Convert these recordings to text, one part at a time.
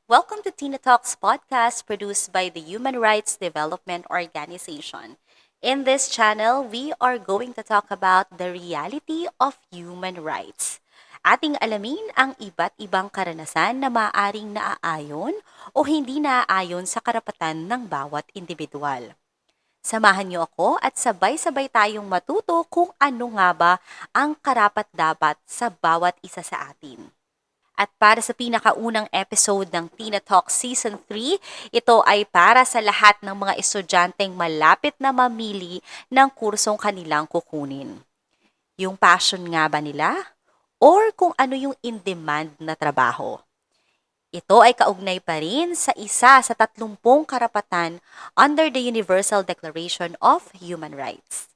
Welcome to Tina Talks podcast produced by the Human Rights Development Organization. In this channel, we are going to talk about the reality of human rights. Ating alamin ang iba't ibang karanasan na maaaring naaayon o hindi naaayon sa karapatan ng bawat individual. Samahan niyo ako at sabay-sabay tayong matuto kung ano nga ba ang karapat-dapat sa bawat isa sa atin. At para sa pinakaunang episode ng Tina Talk Season 3, ito ay para sa lahat ng mga estudyanteng malapit na mamili ng kursong kanilang kukunin. Yung passion nga ba nila? Or kung ano yung in-demand na trabaho? Ito ay kaugnay pa rin sa isa sa 30 karapatan under the Universal Declaration of Human Rights.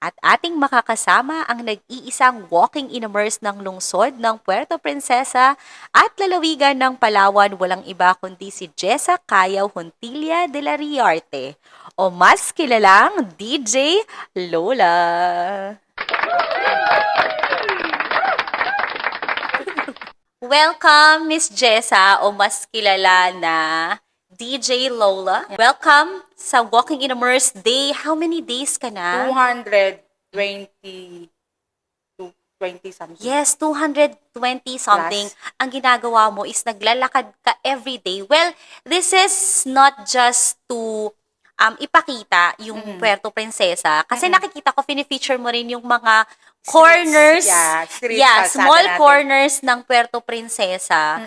At ating makakasama ang nag-iisang walking in-immerse ng lungsod ng Puerto Princesa at lalawigan ng Palawan, walang iba kundi si Jessa Cayaw Hontilla de la Riarte o mas kilalang DJ Lola. Welcome, Miss Jessa o mas kilala na DJ Lola. Welcome sa Walking in Immerse Day. How many days ka na? 220 to 20 something. Yes, 220 something. Plus. Ang ginagawa mo is naglalakad ka every day. Well, this is not just to ipakita yung Puerto Princesa. Kasi nakikita ko, fini-feature mo rin yung mga corners. Streets, kalsada Small natin. corners ng Puerto Princesa.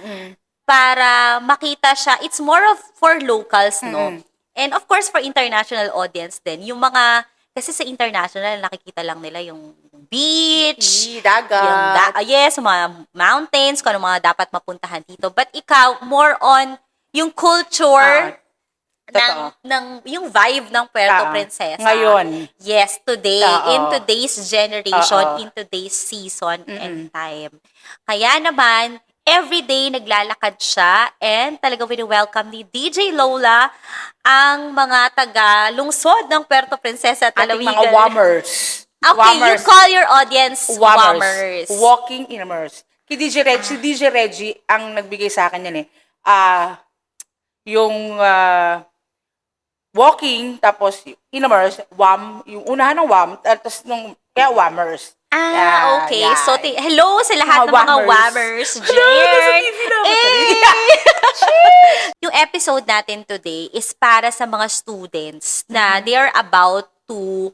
Para makita siya. It's more of for locals, no? And of course, for international audience din. Yung mga, kasi sa international, nakikita lang nila yung beach, Dagat. yes, mga mountains, kung ano mga dapat mapuntahan dito. But ikaw, more on yung culture, Totoo. yung vibe ng Puerto Oo. Princesa. Ngayon. Yes, today, Oo. in today's generation, Oo. in today's season and time. Kaya naman, everyday naglalakad siya and talaga welcome ni DJ Lola ang mga taga-lungsod ng Puerto Princesa at Ating Lalawigan. mga wammers. Okay, you call your audience wammers. Walking in immerse. Si DJ Reggie ang nagbigay sa akin yan eh. Yung walking, tapos in immerse, yung unahan ng wam, tapos kaya wammers. Okay. Yeah. So, hello sa lahat ng mga wammers. Hello, nasa Jen. TV na ako. Yung episode natin today is para sa mga students na they are about to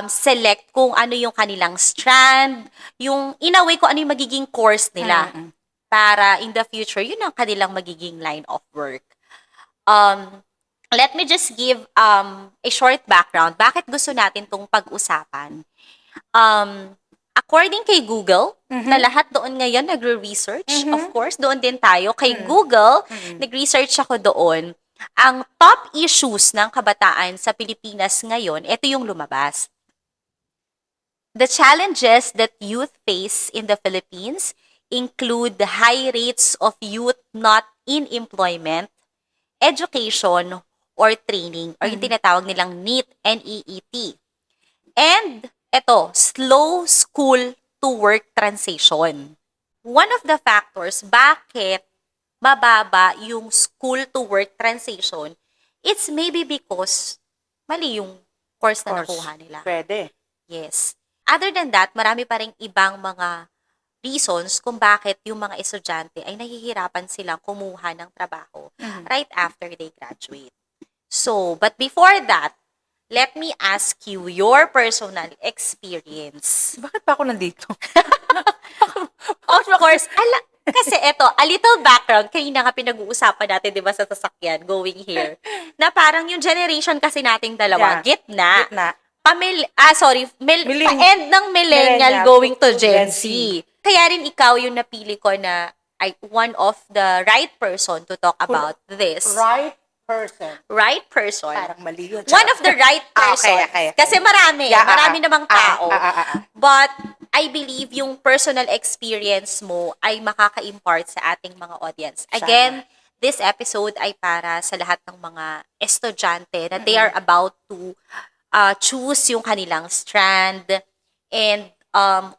select kung ano yung kanilang strand, yung in a way kung ano yung magiging course nila. Para in the future, yun ang kanilang magiging line of work. Let me just give a short background. Bakit gusto natin tong pag-usapan? According kay Google, na lahat doon ngayon nagre-research, of course, doon din tayo. Kay Google, nag-research ako doon. Ang top issues ng kabataan sa Pilipinas ngayon, ito yung lumabas. The challenges that youth face in the Philippines include the high rates of youth not in employment, education, or training, or yung tinatawag nilang NEET, N-E-E-T. And ito, slow school to work transition. One of the factors bakit mababa yung school to work transition, it's maybe because mali yung course na nakuha nila. Pwede. Yes. Other than that, marami pa rin ibang mga reasons kung bakit yung mga estudyante ay nahihirapan silang kumuha ng trabaho right after they graduate. So, but before that, let me ask you your personal experience. Bakit pa ako nandito? Of course, kasi eto, a little background, kanina nga pinag-uusapan natin, di ba, sa sasakyan, going here, na parang yung generation kasi nating dalawa, gitna. Pa-end ng millennial going to Gen Z. Kaya rin ikaw yung napili ko na one of the right person to talk about this. Right person. Parang mali yun. One of the right person. Okay. Kasi marami namang tao. But I believe yung personal experience mo ay makaka-impart sa ating mga audience. Again, this episode ay para sa lahat ng mga estudyante na they are about to choose yung kanilang strand and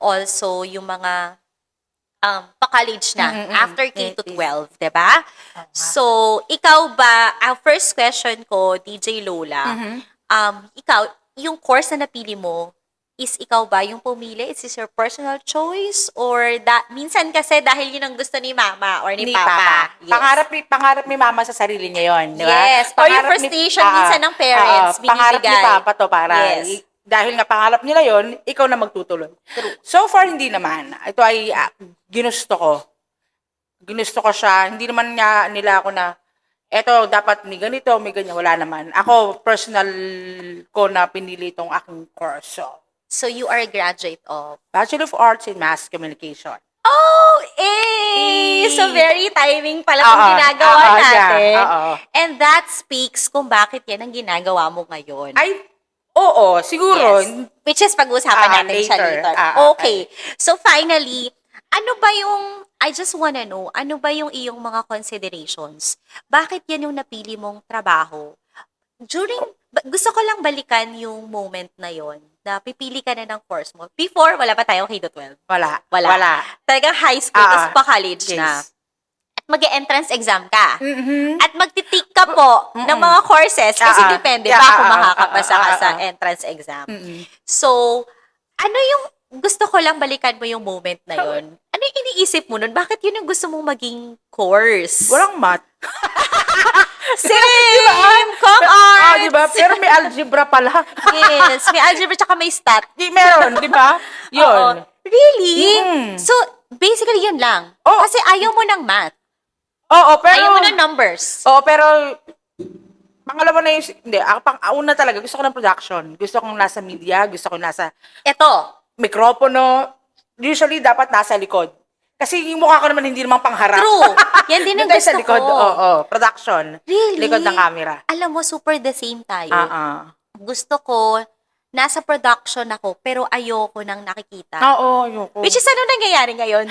also yung mga pa-college na, after K to Yes. 12, 'di ba? So, ikaw ba, ang first question ko, DJ Lola, ikaw, yung course na napili mo, is ikaw ba yung pumili? Is this your personal choice? Or minsan kasi dahil yun ang gusto ni mama or ni Ni papa. Papa. Yes. Pangarap ni Mama sa sarili niya yun, di ba? Yes, or yung frustration minsan ng parents, Pangarap ni binibigay. Papa to para, Yes. dahil nga pangarap nila yon, ikaw na magtutuloy. True. So far, hindi naman. Ito ay ginusto ko. Ginusto ko siya. Hindi naman nga nila ako na, eto, dapat may ganito, may ganyan. Wala naman. Ako, personal ko na pinili itong aking course. So, you are a graduate of? Bachelor of Arts in Mass Communication. Oh, So, very timing pala itong ginagawa natin. Oo. And that speaks kung bakit yan ang ginagawa mo ngayon. Ay, oo, siguro. Yes. Which is pag-usapan natin siya later. Okay. So, finally, ano ba yung, I just wanna know, ano ba yung iyong mga considerations? Bakit yan yung napili mong trabaho? Gusto ko lang balikan yung moment na yon na pipili ka na ng course mo. Before, wala pa tayong K-12. Wala. Talagang high school, tapos pa college Yes. na. At mag-entrance exam ka. Mhm. At magtitik ka po ng mga courses kasi depende pa kung makakapasa ka sa entrance exam. So, ano yung, gusto ko lang balikan mo yung moment na yon. Ano yung iniisip mo nun? Bakit yun yung gusto mong maging course? Walang math. Same! Come on! Diba? Pero may algebra pala. Yes, may algebra tsaka may stat. Meron, di ba? Yun. Oo. Really? Mm. So, basically yun lang. Oo. Kasi ayaw mo ng math. Oo, pero... Ayaw mo ng numbers. Oo, pero... Pangalawa na yung... Hindi, una talaga, gusto ko ng production. Gusto kong nasa media, gusto ko nasa Ito, mikropono. Usually, dapat nasa likod. Kasi yung mukha ko naman hindi naman pangharap. true. Yan din ang Doon tayo gusto sa likod. ko. Oo, production. Really? Likod ng camera. Alam mo, super the same tayo. Gusto ko, nasa production ako, pero ayoko nang nakikita. Oo, ayoko. Which is ano nangyayari ngayon?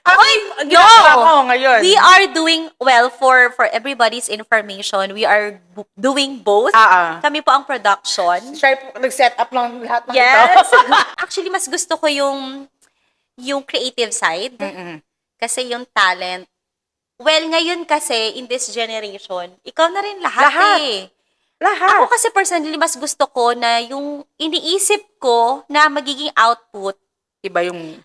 Oy, No! ngayon. We are doing, well, for everybody's information, we are doing both. Kami po ang production. Siya nag-set up lang lahat ng Yes. ito. Actually, mas gusto ko yung creative side. Kasi yung talent, well, ngayon kasi, in this generation, ikaw na rin lahat. eh. Lahat. Ako kasi personally, mas gusto ko na yung iniisip ko na magiging output, Iba yung...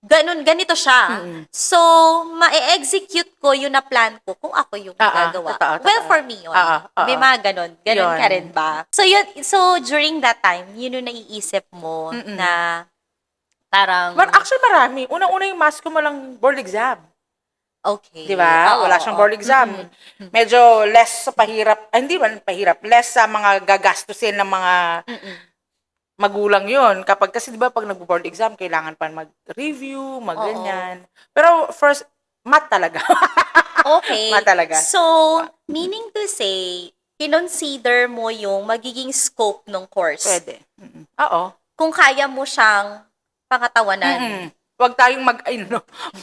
ganito siya. So, ma-execute ko yung na-plan ko kung ako yung gagawa. Totoo. Well, for me yun. May mga ganon. Ganon Yun. ka rin ba? So, during that time, yun yung naiisip mo na parang, Actually, marami. Unang-una yung mask ko walang board exam. okay. Di ba? Oo, Wala siyang oo. board exam. Medyo less sa pahirap. Hindi man pahirap. Less sa mga gagastusin ng mga magulang yon. Kasi di ba pag nag-board exam, kailangan pa mag-review, mag-ganyan. Pero first, math talaga. Okay. Math talaga. So, meaning to say, kinonsider mo yung magiging scope ng course. Pwede. Oo. Kung kaya mo siyang pangatawanan. Huwag tayong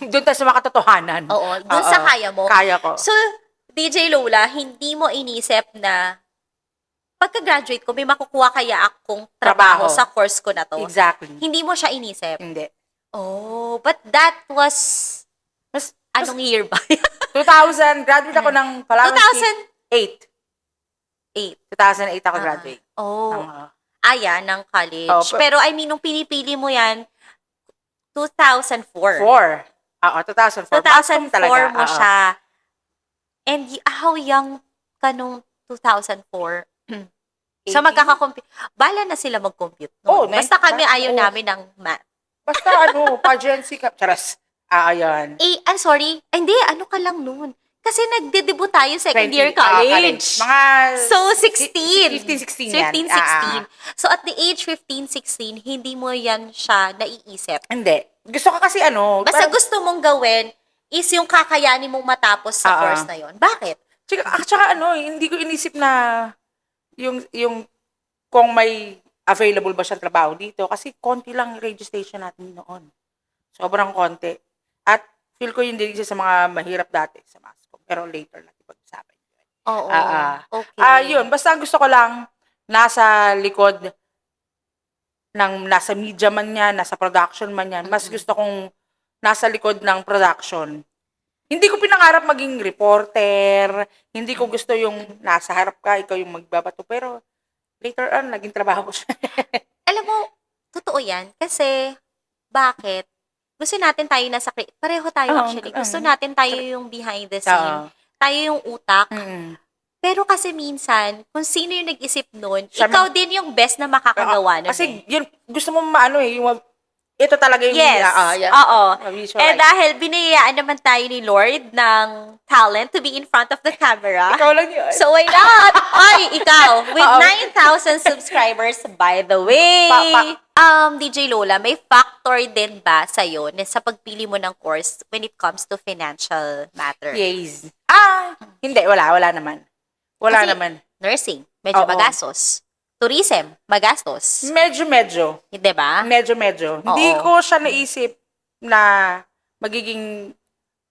doon tayo sa mga katotohanan. Oo, dun sa kaya mo. Kaya ko. So, DJ Lola, hindi mo inisip na pagka-graduate ko, may makukuha kaya akong trabaho sa course ko na to. Exactly. Hindi mo siya inisip. Hindi. Oh, but that was, anong year ba? 2000, graduate ako ng Palawan 2008. 2008 ako graduate. Ng college. Oh, pero I mean, nung pinipili mo yan, 2004. 2004. 2004 mo siya. And how young ka nung 2004? So, bala na sila mag-compute. No? Basta kami ayaw namin ng math. Basta pageancy ka. Charas. Ayan. Sorry. Hindi, ano ka lang noon. Kasi nagde-debut tayo second year college. Mga... So, 16. 15, 16 yan. 15, 16. So, at the age 15, 16, hindi mo yan siya naiisip. Hindi. Gusto ka kasi Basta gusto mong gawin is yung kakayanin mong matapos sa course na yon. Bakit? Tsaka hindi ko inisip na yung kung may available ba siyang trabaho dito kasi konti lang yung registration natin noon. Sobrang konti. At feel ko yun din isa sa mga mahirap dati sa MASCOM. Pero later natin pag-usapan yun. Oo. Okay. Yun. Basta gusto ko lang nasa likod nasa media man yan, nasa production man yan. Mas gusto kong nasa likod ng production. Hindi ko pinangarap maging reporter, hindi ko gusto yung nasa harap ka, ikaw yung magbabato, pero later on, naging trabaho ko siya. Alam mo, totoo yan. Kasi, bakit? Gusto natin tayo pareho tayo Oo, actually. Gusto natin tayo yung behind the scene. Oo. Tayo yung utak. Mm. Pero kasi minsan, kung sino yung nag-isip nun, Siya ikaw din yung best na makakagawa nun Kasi eh. yun, gusto mo maano eh, yung, ito talaga yung, Yes. yeah, Oo. visualize. Dahil binayaan naman tayo ni Lord ng talent to be in front of the camera. Ikaw lang yun. So why not? Ay, ikaw, with Oo. 9,000 subscribers, by the way. DJ Lola, may factor din ba sa'yo sa pagpili mo ng course when it comes to financial matter? Yes. Hindi, wala naman. Wala Kasi naman. nursing, medyo Oo. magastos. Tourism, magastos. Medyo. Hindi ba? Medyo. Hindi ko siya naisip na magiging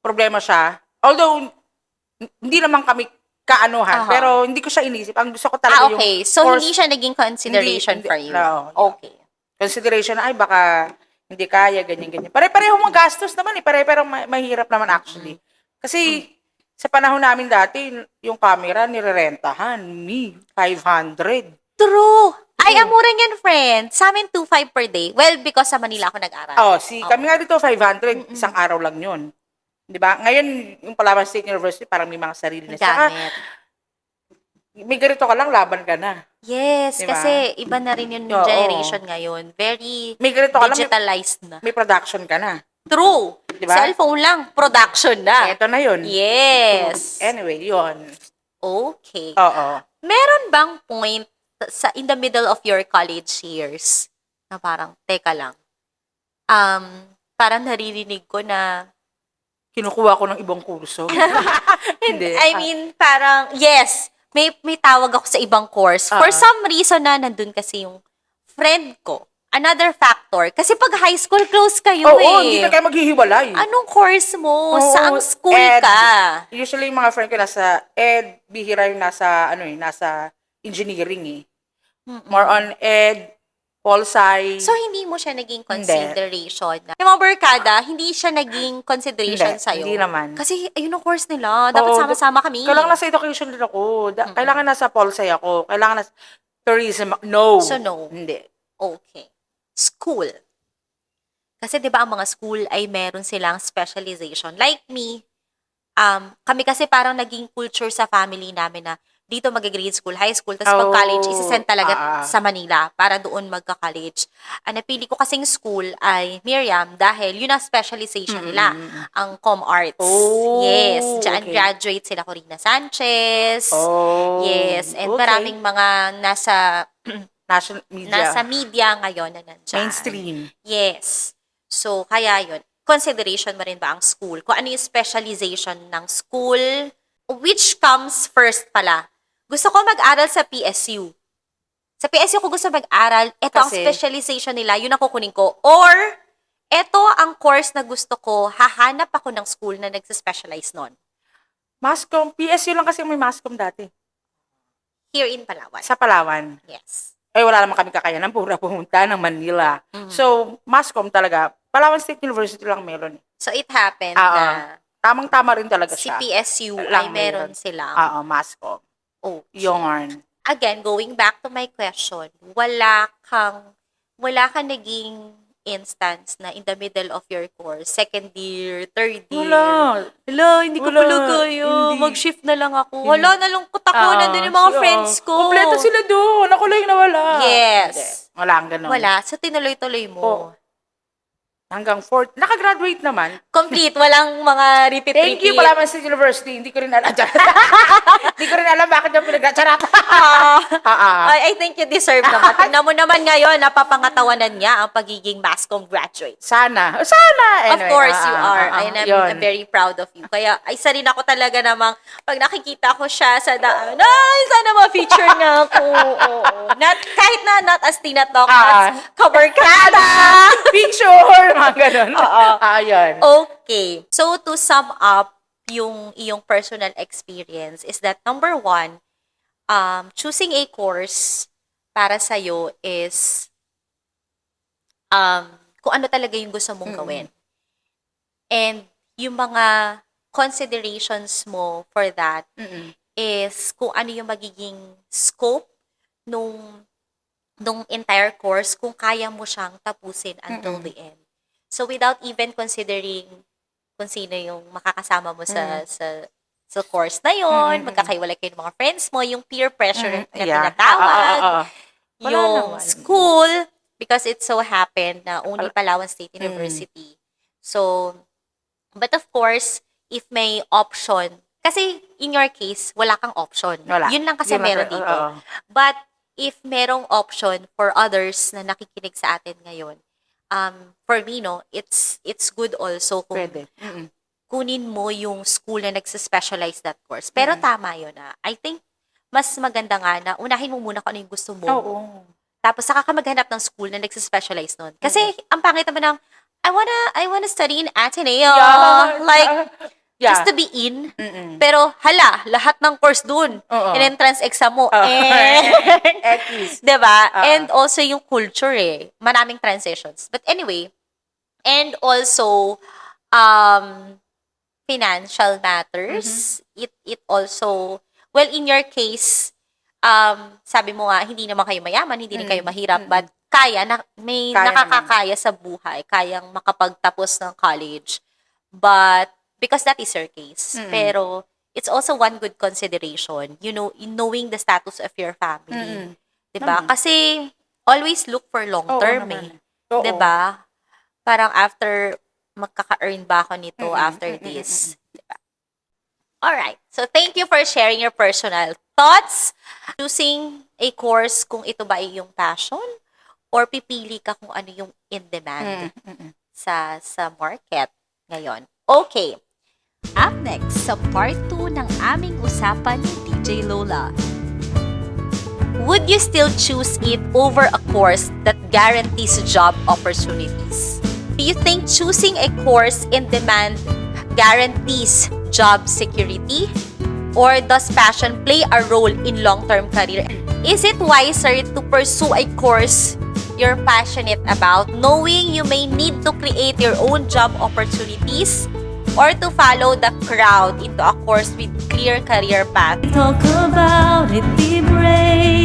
problema siya. Although, hindi naman kami kaanuhan, Aha. pero hindi ko siya inisip. Ang gusto ko talaga yung Okay. So, course, hindi siya naging consideration hindi, for you? no. Okay. Consideration na, ay baka hindi kaya, ganyan. Pare-pareho magastos naman eh. Pare-pareho mahirap naman actually. Kasi, sa panahon namin dati, yung camera, nirerentahan. 500. True. Ay, amura yan, friend. Sa amin, 2,500 per day. Well, because sa Manila ako nag-aral. Kami nga dito, 500. Isang araw lang yun. Di ba? Ngayon, yung Palawan State University, parang may mga sarili na. Saka, Gamit. may ganito ka lang, laban ka na. Yes, Diba? kasi iba na rin yung Oo. generation ngayon. Very May ganito ka lang, digitalized na. may production ka na. True. Diba? Cellphone lang, production na. Eto na yun. Yes. Anyway, yun. Okay. Oo. Meron bang point in the middle of your college years na parang, teka lang, parang naririnig ko na, Kinukuha ko ng ibang kurso. Hindi. I mean, parang, yes, may tawag ako sa ibang course. For some reason na nandun kasi yung friend ko. Another factor. Kasi pag high school, close kayo Oo, eh. hindi na kayo maghihiwalay. Anong course mo? Oo, Saang school ed. ka? Usually, yung mga friend ko nasa ed, bihira yung nasa engineering eh. More on ed, pol-sci. So, hindi mo siya naging consideration. Yung mga barkada, hindi siya naging consideration Hindi, sa'yo. hindi naman. Kasi, ayun ang course nila. Dapat Oo, sama-sama kami. Kailangan nasa education din ako. Kailangan nasa pol-sci ako. Kailangan nasa tourism. No. So, no. Hindi. Okay. School. Kasi 'di ba ang mga school ay meron silang specialization. Like me, kami kasi parang naging culture sa family namin na dito mag-grade school, high school, tapos pag college, isasend talaga sa Manila para doon magka-college. Ang napili ko kasing school ay Miriam dahil yun ang specialization nila, ang Com Arts. Oh, Yes, diyan okay. graduate sila Corina Sanchez. Oh. Yes, and okay. maraming mga National media. nasa media ngayon na nandyan. Mainstream. Yes. So, kaya yun. Consideration mo rin ba ang school? Kung ano yung specialization ng school? Which comes first pala? Gusto ko mag-aral sa PSU. Sa PSU ko gusto mag-aral, ito ang Kasi- specialization nila, yun ang kukunin ko. Or, ito ang course na gusto ko, hahanap ako ng school na nagsispecialize nun. Mascom. PSU lang kasi may Mascom dati. Here in Palawan. Sa Palawan. Yes. Wala naman kami kakayanan pura pumunta ng Manila. So, Mascom talaga. Palawan State University lang meron. So, it happened Oo. na Tamang-tama rin talaga si siya. PSU Lang ay meron meron. silang Mascom. oh, Yarn. again, going back to my question, wala kang naging instance na in the middle of your course, second year, third year. Hala, hindi ko Wala. pala kaya. Hindi. Mag-shift na lang ako. Hala, nalungkot ako. Oo, Nandun yung mga oo. friends ko. Kompleto sila doon. Ako lang yung nawala. Yes. Hindi. Wala ang ganun. Wala. So, tinuloy-tuloy mo. Oo. Hanggang 4th. Nakagraduate naman. Complete. Walang mga repeat. Thank you, Palawan State University. Hindi ko rin alam. Hindi ko rin alam bakit yung pinag-charata. I think you deserve naman. Tingnan mo naman ngayon, napapangatawanan niya ang pagiging Mascom graduate. Sana. Of Anyway, course you are. And yun. I'm very proud of you. Kaya isa rin ako talaga namang pag nakikita ko siya sa daan, ay, sana ma-feature nga ako. Oo. Kahit not as Tina Talk, as kabarkada. Picture! Mga ganun. Yun. Okay. So to sum up yung iyong personal experience is that number one, choosing a course para sa'yo is kung ano talaga yung gusto mong gawin. And yung mga considerations mo for that Mm-mm. is kung ano yung magiging scope nung entire course, kung kaya mo siyang tapusin until Mm-mm. the end. So without even considering kung sino yung makakasama mo sa course na yon, Mm-mm. magkakaiwalay kayo ng mga friends mo, yung peer pressure Mm-mm. na Yeah. tinatawag, Wala yung naman. school, because it so happened na only Wala. Palawan State University. So, but of course, if may option, kasi in your case, wala kang option. Wala. Yun lang kasi Yun lang meron sa- dito. oo. But if merong option for others na nakikinig sa atin ngayon, for me, no, it's good also kung Pwede. Mm-mm. kunin mo yung school na nagsa-specialize that course. Pero tama yun na. I think, mas maganda nga na unahin mo muna kung ano yung gusto mo. Oo. Tapos saka ka maghanap ng school na nagsa-specialize nun. Kasi ang pangit naman ng, I wanna study in Ateneo. Like, yeah. just to be in. Mm-mm. Pero, hala, lahat ng course dun. Oo. And entrance exam mo. Oo. Eh. Ekis. Diba? Oo. And also yung culture eh. Maraming transitions. But anyway, and also, financial matters. It also, well, in your case, sabi mo nga, hindi naman kayo mayaman, hindi rin kayo mahirap, but kaya, may Kaya nakakakaya sa buhay, kayang makapagtapos ng college. But, because that is your case. Pero, it's also one good consideration, you know, in knowing the status of your family. Diba? Kasi, always look for long Oo term naman. eh. Oo. Diba? Parang after, magkaka-earn ba ako nito after this? Diba? Alright. So, thank you for sharing your personal thoughts. Choosing a course kung ito ba ay yung passion or pipili ka kung ano yung in demand sa market ngayon. Okay. Up next, sa part 2 ng aming usapan ni DJ Lola. Would you still choose it over a course that guarantees job opportunities? Do you think choosing a course in demand guarantees job security? Or does passion play a role in long-term career? Is it wiser to pursue a course you're passionate about, knowing you may need to create your own job opportunities? Or to follow the crowd into a course with clear career path? Talk about it, be brave.